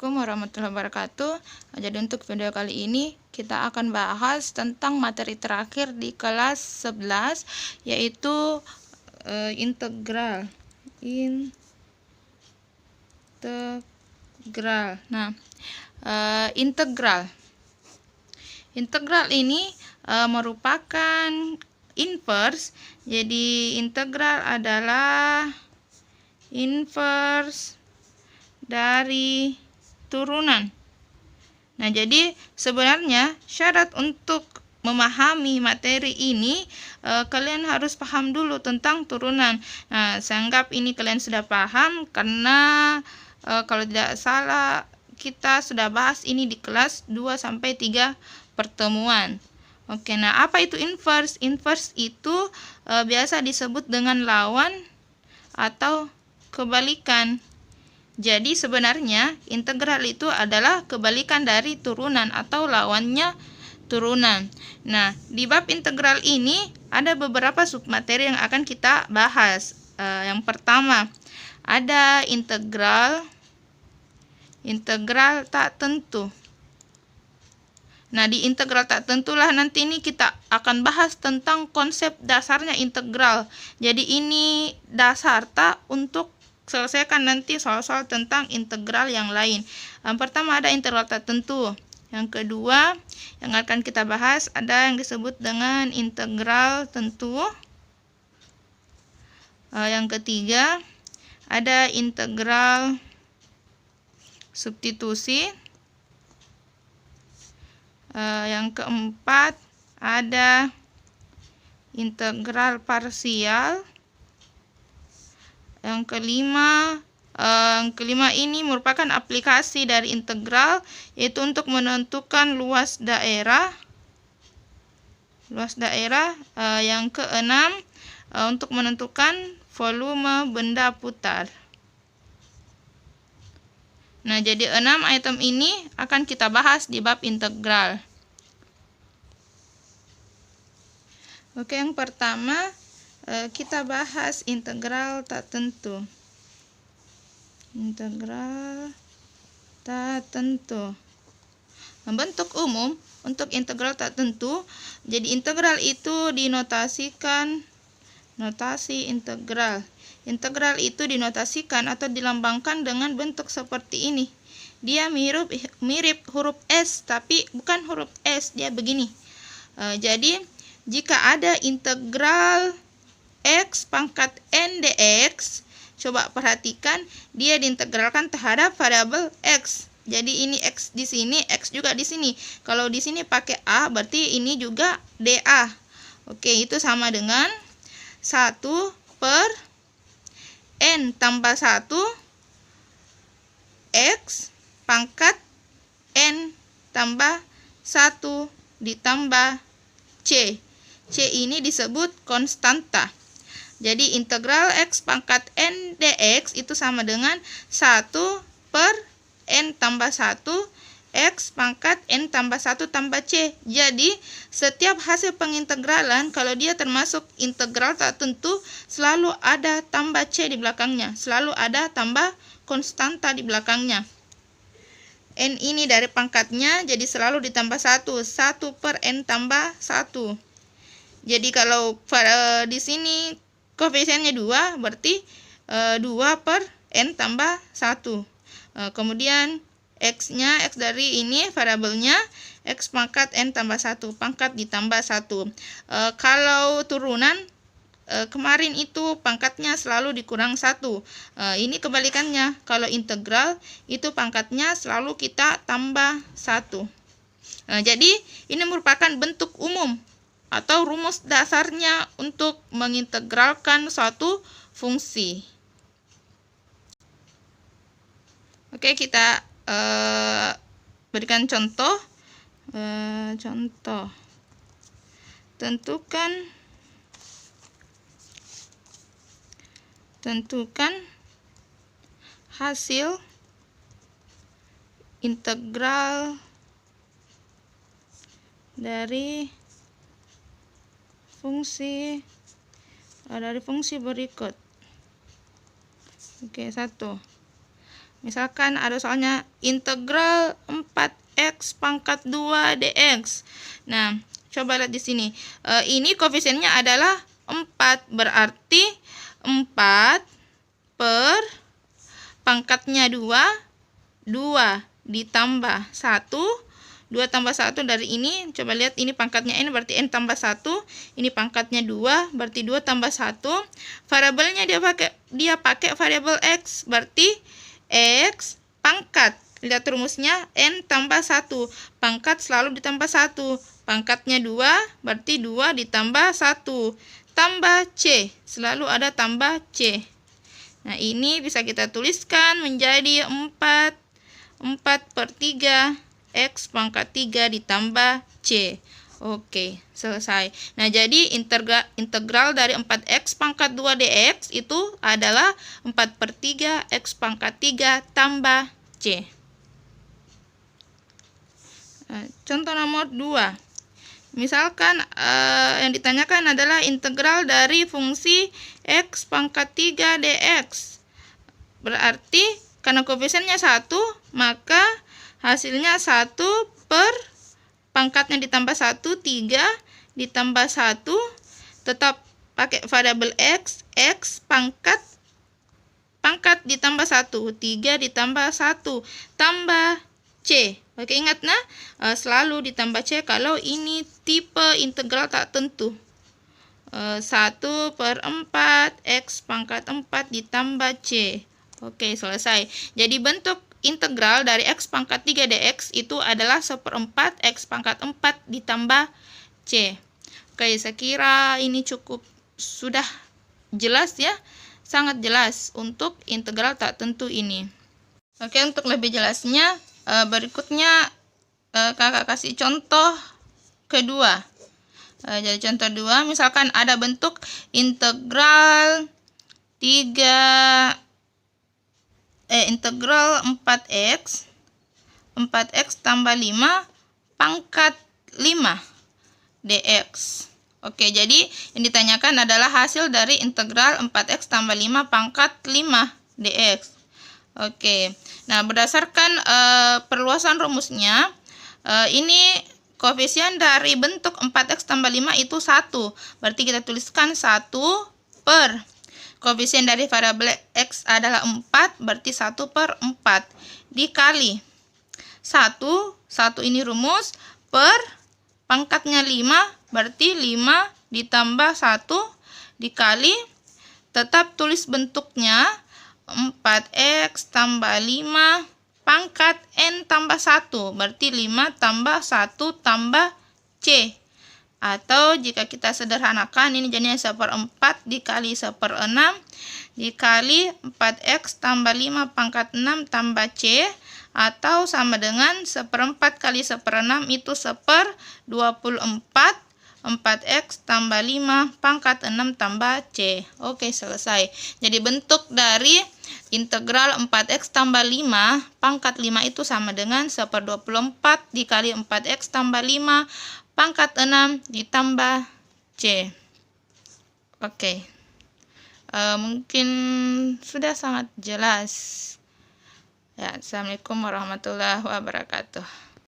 Assalamualaikum warahmatullahi wabarakatuh. Jadi untuk video kali ini kita akan bahas tentang materi terakhir di kelas 11, yaitu integral. Integral ini merupakan inverse. Jadi integral adalah inverse dari turunan. Nah, jadi sebenarnya syarat untuk memahami materi ini kalian harus paham dulu tentang turunan. Nah, saya anggap ini kalian sudah paham karena kalau tidak salah kita sudah bahas ini di kelas 2-3 pertemuan. Oke, nah apa itu inverse? Inverse itu biasa disebut dengan lawan atau kebalikan. Jadi sebenarnya integral itu adalah kebalikan dari turunan atau lawannya turunan. Nah, di bab integral ini ada beberapa submateri yang akan kita bahas. Yang pertama, ada integral tak tentu. Nah, di integral tak tentulah nanti ini kita akan bahas tentang konsep dasarnya integral. Jadi ini dasar tak untuk selesaikan nanti soal-soal tentang integral yang lain. Yang pertama ada integral tak tentu. Yang kedua yang akan kita bahas ada yang disebut dengan integral tentu. Yang ketiga ada integral substitusi. Yang keempat ada integral parsial. Yang kelima ini merupakan aplikasi dari integral, yaitu untuk menentukan luas daerah. Yang keenam untuk menentukan volume benda putar. Nah, jadi 6 item ini akan kita bahas di bab integral. Oke, yang pertama kita bahas integral tak tentu. Integral tak tentu. Bentuk umum untuk integral tak tentu. Jadi integral itu dinotasikan notasi integral. Integral itu dinotasikan atau dilambangkan dengan bentuk seperti ini. Dia mirip huruf S, tapi bukan huruf S, dia begini. Jadi jika ada integral X pangkat N dx, coba perhatikan dia diintegralkan terhadap variabel X. Jadi ini X di sini, X juga di sini. Kalau di sini pakai A, berarti ini juga dA. Oke, itu sama dengan 1 per N tambah 1 X pangkat N tambah 1 ditambah C. C ini disebut konstanta. Jadi integral X pangkat N dx itu sama dengan 1 per N tambah 1 X pangkat N tambah 1 tambah C. Jadi setiap hasil pengintegralan kalau dia termasuk integral tak tentu selalu ada tambah C di belakangnya. Selalu ada tambah konstanta di belakangnya. N ini dari pangkatnya jadi selalu ditambah 1. 1 per N tambah 1. Jadi kalau di sini koefisiennya 2, berarti 2 per N tambah 1. Kemudian X-nya, X dari ini variabelnya, X pangkat N tambah 1, pangkat ditambah 1. Kalau turunan, kemarin itu pangkatnya selalu dikurang 1. Ini kebalikannya, kalau integral, itu pangkatnya selalu kita tambah 1. Jadi ini merupakan bentuk umum atau rumus dasarnya untuk mengintegralkan suatu fungsi. Oke, kita berikan contoh. Tentukan hasil integral dari fungsi berikut. Oke, 1. Misalkan ada soalnya integral 4x pangkat 2 dx. Nah, coba lihat di sini. Ini koefisiennya adalah 4, berarti 4 per pangkatnya 2 ditambah 1. 2 tambah 1 dari ini, coba lihat ini pangkatnya n, berarti n tambah 1. Ini pangkatnya 2, berarti 2 tambah 1. Variabelnya dia pakai variabel x, berarti x pangkat. Lihat rumusnya, n tambah 1. Pangkat selalu ditambah 1. Pangkatnya 2, berarti 2 ditambah 1. Tambah c, selalu ada tambah c. Nah, ini bisa kita tuliskan menjadi 4 per 3 x pangkat 3 ditambah c. Oke, selesai. Nah, jadi integral dari 4x pangkat 2 dx itu adalah 4 per 3 x pangkat 3 tambah c. Contoh nomor 2. Misalkan yang ditanyakan adalah integral dari fungsi x pangkat 3 dx. Berarti karena koefisiennya 1, maka hasilnya 1 per pangkatnya ditambah 1, 3 ditambah 1, tetap pakai variabel x pangkat ditambah 1, 3 ditambah 1, tambah c. Oke, ingat nah, selalu ditambah c kalau ini tipe integral tak tentu. 1 per 4 x pangkat 4 ditambah c. Oke, selesai. Jadi bentuk integral dari x pangkat 3 dx itu adalah 1/4 x pangkat 4 ditambah c. Oke, saya kira ini cukup sudah jelas ya. Sangat jelas untuk integral tak tentu ini. Oke, untuk lebih jelasnya berikutnya kakak kasih contoh kedua. Jadi contoh 2, misalkan ada bentuk integral 4x tambah 5 pangkat 5 dx. Oke, jadi yang ditanyakan adalah hasil dari integral 4x tambah 5 pangkat 5 dx. Oke, nah berdasarkan perluasan rumusnya, ini koefisien dari bentuk 4x tambah 5 itu 1. Berarti kita tuliskan 1 per koefisien dari variabel x adalah 4, berarti 1 per 4 dikali 1 ini rumus, per pangkatnya 5, berarti 5 ditambah 1 dikali, tetap tulis bentuknya 4x tambah 5 pangkat n tambah 1, berarti 5 tambah 1 tambah c. Atau jika kita sederhanakan, ini jadinya 1/4 dikali 1/6 dikali 4x tambah 5 pangkat 6 tambah c, atau sama dengan 1/4 kali 1/6 itu 1/24, 4x tambah 5 pangkat 6 tambah c. Oke, selesai. Jadi bentuk dari integral 4x tambah 5 pangkat 5 itu sama dengan 1/24 dikali 4x tambah 5 pangkat 6 ditambah c. Oke. Mungkin sudah sangat jelas. Ya, Assalamualaikum warahmatullahi wabarakatuh.